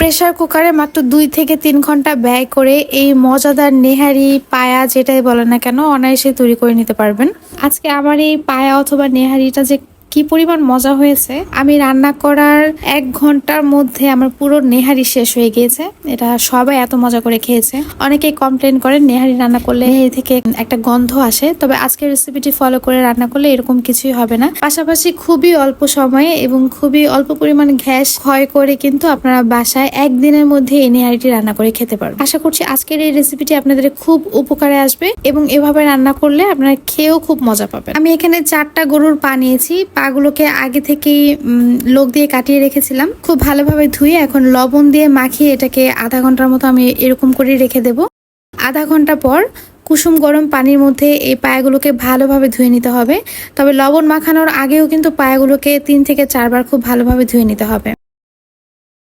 Pressure কুকারে মাত্র 2 থেকে 3 ঘন্টা ব্যয় করে এই মজাদার নেহারি পায়া যেটাই বলেন না কেন অনায়াসে তৈরি করে নিতে পারবেন। আজকে আমার এই পায়া অথবা নেহারিটা যে কি পরিমাণ মজা হয়েছে, আমি রান্না করার 1 ঘন্টার মধ্যে আমার পুরো নেহারি শেষ হয়ে গিয়েছে। এটা সবাই এত মজা করে খেয়েছে। অনেকেই কমপ্লেন করেন নেহারি রান্না করলে নেহারি থেকে একটা গন্ধ আসে, তবে আজকের রেসিপিটি ফলো করে রান্না করলে এরকম কিছুই হবে না। পাশাপাশি খুবই অল্প সময়ে এবং খুবই অল্প পরিমাণ গ্যাস ক্ষয় করে কিন্তু আপনারা বাসায় একদিনের মধ্যে এই নেহারিটি রান্না করে খেতে পারবেন। আশা করছি আজকের এই রেসিপিটি আপনাদের খুব উপকারে আসবে এবং এভাবে রান্না করলে আপনারা খেয়েও খুব মজা পাবেন। আমি এখানে 4টা গরুর পা নিয়েছি। পাগুলোকে আগে থেকেই লোক দিয়ে কাটিয়ে রেখেছিলাম। খুব ভালোভাবে ধুয়ে এখন লবণ দিয়ে মাখিয়ে এটাকে আধা ঘন্টার মতো আমি এরকম করে রেখে দেব। আধা ঘন্টা পর কুসুম গরম পানির মধ্যে এই পায়াগুলোকে ভালোভাবে ধুয়ে নিতে হবে। তবে লবণ মাখানোর আগেও কিন্তু পায়াগুলোকে 3 থেকে 4 বার খুব ভালোভাবে ধুয়ে নিতে হবে।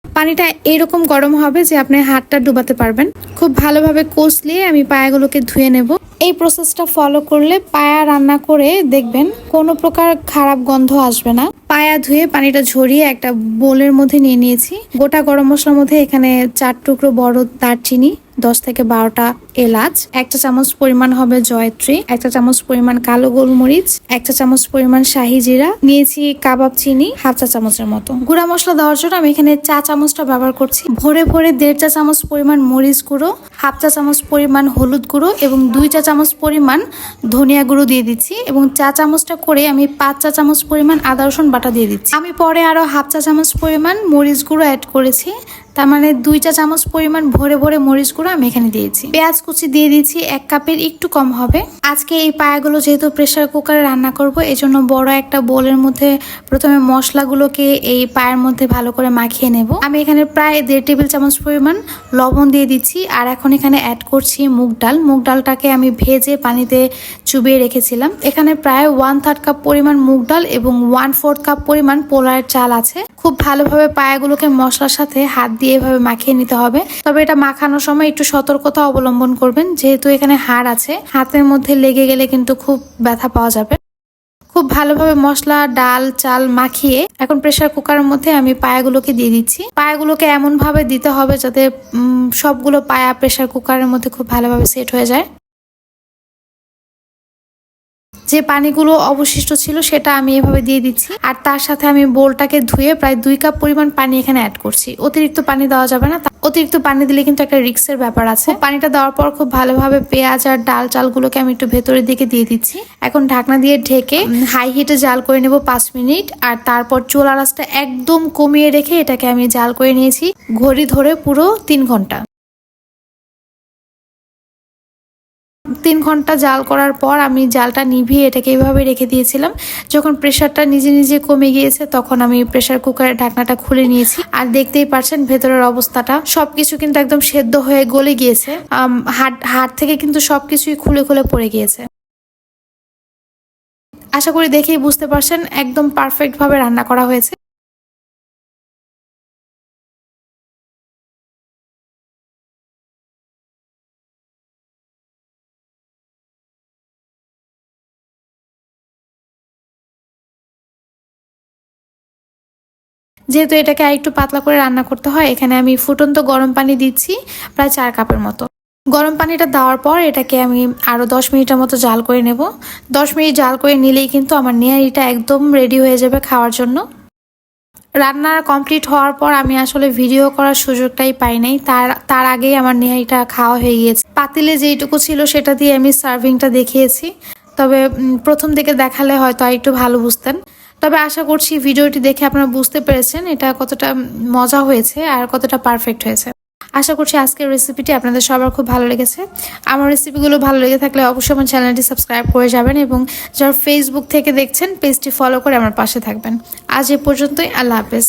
পানিটা এরকম গরম হবে যে আপনি হাতটা ডুবাতে পারবেন। খুব ভালোভাবে কষলিয়ে আমি পায়াগুলোকে ধুয়ে নেব। এই প্রসেসটা ফলো করলে পায়া রান্না করে দেখবেন কোনো প্রকার খারাপ গন্ধ আসবে না। পায়া ধুয়ে পানিটা ঝরিয়ে একটা বোলের মধ্যে নিয়ে নিয়েছি। গোটা গরম মশলার মধ্যে এখানে 4 টুকরো বড় দারচিনি, 10 থেকে 12টা এলাচ, 1 চা চামচ পরিমাণ হবে জয়ত্রী, 1 চা চামচ পরিমাণ কালো গোলমরিচ, 1 চা চামচ পরিমাণ শাহি জিরা, নিয়েছি কাবাব চিনি 1/2 চা চামচের মতো। গুঁড়া মশলা দেওয়ার জন্য আমি এখানে চা চামচটা ব্যবহার করছি। ভরে ভরে 1.5 চা চামচ পরিমাণ মরিচ গুঁড়ো, 1/2 চা চামচ পরিমাণ হলুদ গুঁড়ো এবং 2 চা চামচ পরিমাণ ধনিয়া গুঁড়ো দিয়ে দিচ্ছি এবং চা চামচটা করে আমি 5 চা চামচ পরিমাণ আদা রসুন বাটা দিয়ে দিচ্ছি। আমি পরে আরো 1/2 চা চামচ পরিমাণ মরিচ গুঁড়ো অ্যাড করেছি। তার মানে 2 চা চামচ পরিমাণ ভরে ভরে মরিচ গুঁড়ো আমি এখানে দিয়েছি। পেঁয়াজ কুচি দিয়ে দিচ্ছি 1 কাপের একটু কম হবে। আজকে এই পায়াগুলো যেহেতু প্রেসার কুকারে রান্না করব, এজন্য বড় একটা বোলের মধ্যে প্রথমে মশলাগুলোকে এই পায়ের মধ্যে ভালো করে মাখিয়ে নেব। আমি এখানে প্রায় 1.5 টেবিল চামচ পরিমাণ লবণ দিয়ে দিচ্ছি। আর এখন এখানে অ্যাড করছি মুগ ডাল। মুগ ডালটাকে আমি ভেজে পানিতে চুবিয়ে রেখেছিলাম। এখানে প্রায় 1/3 কাপ পরিমাণ মুগ ডাল এবং 1/4 কাপ পরিমাণ পোলার চাল আছে। খুব ভালোভাবে পায়াগুলোকে মশলার সাথে হাত দিয়ে এভাবে মাখিয়ে নিতে হবে। তবে এটা মাখানোর সময় একটু সতর্কতা অবলম্বন করবেন, যেহেতু এখানে হাড় আছে, হাতের মধ্যে লেগে গেলে কিন্তু খুব ব্যথা পাওয়া যাবে। খুব ভালোভাবে মশলা ডাল চাল মাখিয়ে এখন প্রেসার কুকারের মধ্যে আমি পায়াগুলোকে দিয়ে দিচ্ছি। পায়াগুলোকে এমন ভাবে দিতে হবে যাতে সবগুলো পায়া প্রেসার কুকারের মধ্যে খুব ভালোভাবে সেট হয়ে যায়। যে পানিগুলো অবশিষ্ট ছিল সেটা আমি এভাবে দিয়ে দিচ্ছি। আর তার সাথে আমি বোলটাকে ধুয়ে প্রায় 2 কাপ পরিমাণ পানি এখানে অ্যাড করছি। অতিরিক্ত পানি দেওয়া যাবে না, অতিরিক্ত পানি দিলে কিন্তু একটা রিস্কের ব্যাপার আছে। পানিটা দেওয়ার পর খুব ভালোভাবে পেঁয়াজ আর ডাল চালগুলোকে আমি একটু ভেতরের দিকে দিয়ে দিচ্ছি। এখন ঢাকনা দিয়ে ঢেকে হাই হিটে জাল করে নেব 5 মিনিট। আর তারপর চুলার আঁচটা একদম কমিয়ে রেখে এটাকে আমি জাল করে নিয়েছি ঘড়ি ধরে পুরো 3 ঘন্টা। 3 ঘন্টা জাল করার পর আমি জালটা নিভিয়ে এটাকে এইভাবে রেখে দিয়েছিলাম। যখন প্রেসারটা নিজে নিজে কমে গিয়েছে তখন আমি প্রেসার কুকারের ঢাকনাটা খুলে নিয়েছি। আর দেখতেই পাচ্ছেন ভেতরের অবস্থাটা, সবকিছু কিন্তু একদম সেদ্ধ হয়ে গলে গিয়েছে। হাড় থেকে কিন্তু সবকিছুই খুলে খুলে পড়ে গিয়েছে। আশা করি দেখেই বুঝতে পারছেন একদম পারফেক্ট ভাবে রান্না করা হয়েছে। যেহেতু এটাকে আরেকটু পাতলা করে রান্না করতে হয়, এখানে আমি ফুটন্ত গরম পানি দিচ্ছি প্রায় 4 কাপের মতো। গরম পানিটা দেওয়ার পর এটাকে আমি আরো 10 মিনিটের মতো জাল করে নেব। 10 মিনিট জাল করে নিলেই কিন্তু আমার নেহারিটা একদম রেডি হয়ে যাবে খাওয়ার জন্য। রান্না কমপ্লিট হওয়ার পর আমি আসলে ভিডিও করার সুযোগটাই পাই নাই। তার আগেই আমার নেহারিটা খাওয়া হয়ে গিয়েছে। পাতিলে যেইটুকু ছিল সেটা দিয়ে আমি সার্ভিংটা দেখিয়েছি। তবে প্রথম দিকে দেখালে হয়তো আর একটু ভালো বুঝতেন। তবে আশা করছি ভিডিওটি দেখে আপনারা বুঝতে পেরেছেন এটা কতটা মজা হয়েছে আর কতটা পারফেক্ট হয়েছে। আশা করছি আজকের রেসিপিটি আপনাদের সবার খুব ভালো লেগেছে। আমার রেসিপিগুলো ভালো লেগে থাকলে অবশ্যই আমার চ্যানেলটি সাবস্ক্রাইব করে যাবেন এবং যারা ফেসবুক থেকে দেখছেন পেজটি ফলো করে আমার পাশে থাকবেন। আজ এ পর্যন্তই, আল্লাহ হাফেজ।